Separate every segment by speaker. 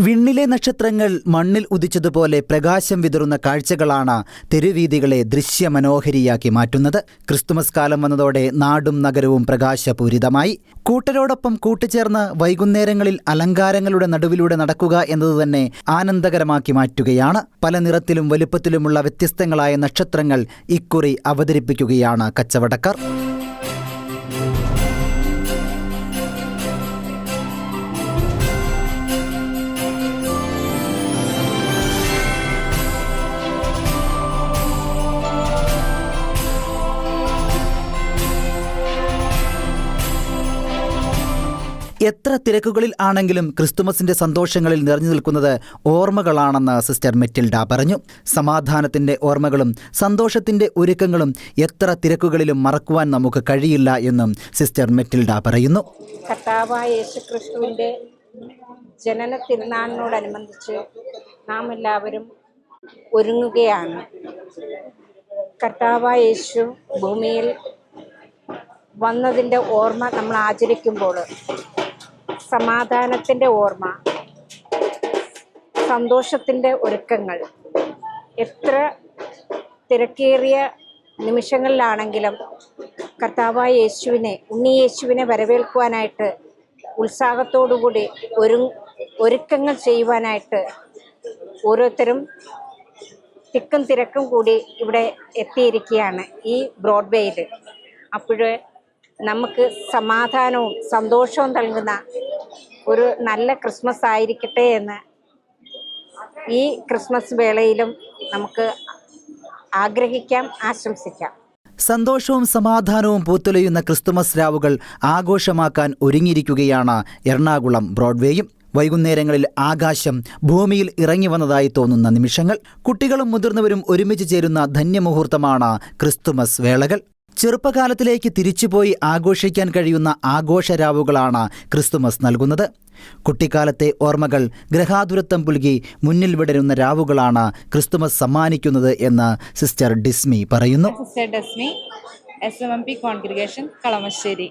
Speaker 1: വിണ്ണിലെ നക്ഷത്രങ്ങൾ മണ്ണിൽ ഉദിച്ചതുപോലെ പ്രകാശം വിതറുന്ന കാഴ്ചകളാണ് തെരുവീഥികളെ ദൃശ്യമനോഹരിയാക്കി മാറ്റുന്നത്. ക്രിസ്തുമസ് കാലം വന്നതോടെ നാടും നഗരവും പ്രകാശപൂരിതമായി. കൂട്ടരോടൊപ്പം കൂട്ടുചേർന്ന് വൈകുന്നേരങ്ങളിൽ അലങ്കാരങ്ങളുടെ നടുവിലൂടെ നടക്കുക എന്നതുതന്നെ ആനന്ദകരമാക്കി മാറ്റുകയാണ്. പല നിറത്തിലും വലുപ്പത്തിലുമുള്ള വ്യത്യസ്തങ്ങളായ നക്ഷത്രങ്ങൾ ഇക്കുറി അവതരിപ്പിക്കുകയാണ് കച്ചവടക്കാർ. എത്ര തിരക്കുകളിൽ ആണെങ്കിലും ക്രിസ്തുമസിന്റെ സന്തോഷങ്ങളിൽ നിറഞ്ഞു നിൽക്കുന്നത് ഓർമ്മകളാണെന്ന് സിസ്റ്റർ മെറ്റിൽഡ പറഞ്ഞു. സമാധാനത്തിന്റെ ഓർമ്മകളും സന്തോഷത്തിന്റെ ഒരുക്കങ്ങളും എത്ര തിരക്കുകളിലും മറക്കുവാൻ നമുക്ക് കഴിയില്ല എന്നും സിസ്റ്റർ മെറ്റിൽഡ പറയുന്നു.
Speaker 2: കർത്താവായ യേശുക്രിസ്തുവിന്റെ ജനന തിരുനാളിനോടനുബന്ധിച്ച് നാം എല്ലാവരും ഒരുങ്ങുകയാണ്. കർത്താവായ യേശു ഭൂമിയിൽ വന്നതിൻ്റെ ഓർമ്മ നമ്മൾ ആചരിക്കുമ്പോൾ സമാധാനത്തിൻ്റെ ഓർമ്മ, സന്തോഷത്തിൻ്റെ ഒരുക്കങ്ങൾ, എത്ര തിരക്കേറിയ നിമിഷങ്ങളിലാണെങ്കിലും കർത്താവായ യേശുവിനെ, ഉണ്ണി യേശുവിനെ വരവേൽക്കുവാനായിട്ട് ഉത്സാഹത്തോടുകൂടി ഒരുക്കങ്ങൾ ചെയ്യുവാനായിട്ട് ഓരോരുത്തരും തിക്കും തിരക്കും കൂടി ഇവിടെ എത്തിയിരിക്കുകയാണ് ഈ ബ്രോഡ്വേയിൽ. അപ്പോഴേ നമുക്ക് സമാധാനവും സന്തോഷവും നൽകുന്ന ഒരു നല്ല ക്രിസ്മസ് ആയിരിക്കട്ടെ എന്ന് ഈ ക്രിസ്മസ് വേളയിലും നമുക്ക് ആഗ്രഹിക്കാം, ആശംസിക്കാം.
Speaker 1: സന്തോഷവും സമാധാനവും പൂത്തുലയുന്ന ക്രിസ്തുമസ് രാവുകൾ ആഘോഷമാക്കാൻ ഒരുങ്ങിയിരിക്കുകയാണ് എറണാകുളം ബ്രോഡ്വേയും. വൈകുന്നേരങ്ങളിൽ ആകാശം ഭൂമിയിൽ ഇറങ്ങി വന്നതായി തോന്നുന്ന നിമിഷങ്ങൾ. കുട്ടികളും മുതിർന്നവരും ഒരുമിച്ച് ചേരുന്ന ധന്യമുഹൂർത്തമാണ് ക്രിസ്തുമസ് വേളകൾ. ചെറുപ്പകാലത്തിലേക്ക് തിരിച്ചുപോയി ആഘോഷിക്കാൻ കഴിയുന്ന ആഘോഷരാവുകളാണ് ക്രിസ്തുമസ് നൽകുന്നത്. കുട്ടിക്കാലത്തെ ഓർമ്മകൾ ഗ്രഹാതുരത്വം പുൽകി മുന്നിൽ വിടരുന്ന രാവുകളാണ് ക്രിസ്തുമസ് സമ്മാനിക്കുന്നത് എന്ന് സിസ്റ്റർ ഡിസ്മി പറയുന്നു.
Speaker 3: Sister Dismi, SMMP congregation, Kalamassery.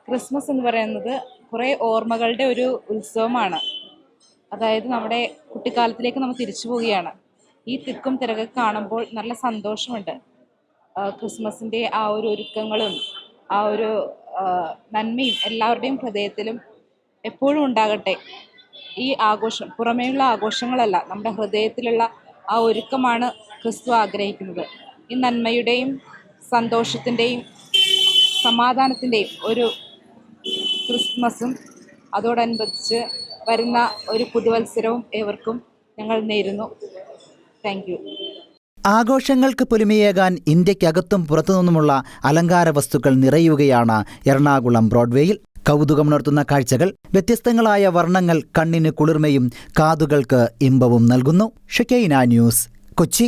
Speaker 3: Christmas എന്ന് പറയുന്നത് കുറേ ഓർമ്മകളുടെ ഒരു ഉത്സവമാണ്. അതായത് നമ്മുടെ കുട്ടിക്കാലത്തിലേക്ക് നമ്മൾ തിരിച്ചു പോവുകയാണ്. ഈ തിക്കും തിരക്കൊക്കെ കാണുമ്പോൾ നല്ല സന്തോഷമുണ്ട്. ക്രിസ്മസിൻ്റെ ആ ഒരു ഒരുക്കങ്ങളും ആ ഒരു നന്മയും എല്ലാവരുടെയും ഹൃദയത്തിലും എപ്പോഴും ഉണ്ടാകട്ടെ. ഈ ആഘോഷം പുറമേയുള്ള ആഘോഷങ്ങളല്ല, നമ്മുടെ ഹൃദയത്തിലുള്ള ആ ഒരുക്കമാണ് ക്രിസ്തു ആഗ്രഹിക്കുന്നത്. ഈ നന്മയുടെയും സന്തോഷത്തിൻ്റെയും സമാധാനത്തിൻ്റെയും ഒരു ക്രിസ്മസും അതോടനുബന്ധിച്ച് വരുന്ന ഒരു പുതുവത്സരവും ഏവർക്കും ഞങ്ങൾ നേരുന്നു. Thank you.
Speaker 1: ആഘോഷങ്ങൾക്ക് പൊലിമയേകാൻ ഇന്ത്യക്കകത്തും പുറത്തുനിന്നുമുള്ള അലങ്കാര വസ്തുക്കൾ നിറയുകയാണ് എറണാകുളം ബ്രോഡ്വേയിൽ. കൗതുകമുണർത്തുന്ന കാഴ്ചകൾ, വ്യത്യസ്തങ്ങളായ വർണ്ണങ്ങൾ കണ്ണിന് കുളിർമയും കാതുകൾക്ക് ഇമ്പവും നൽകുന്നു. ഷെക്കൈന ന്യൂസ്, കൊച്ചി.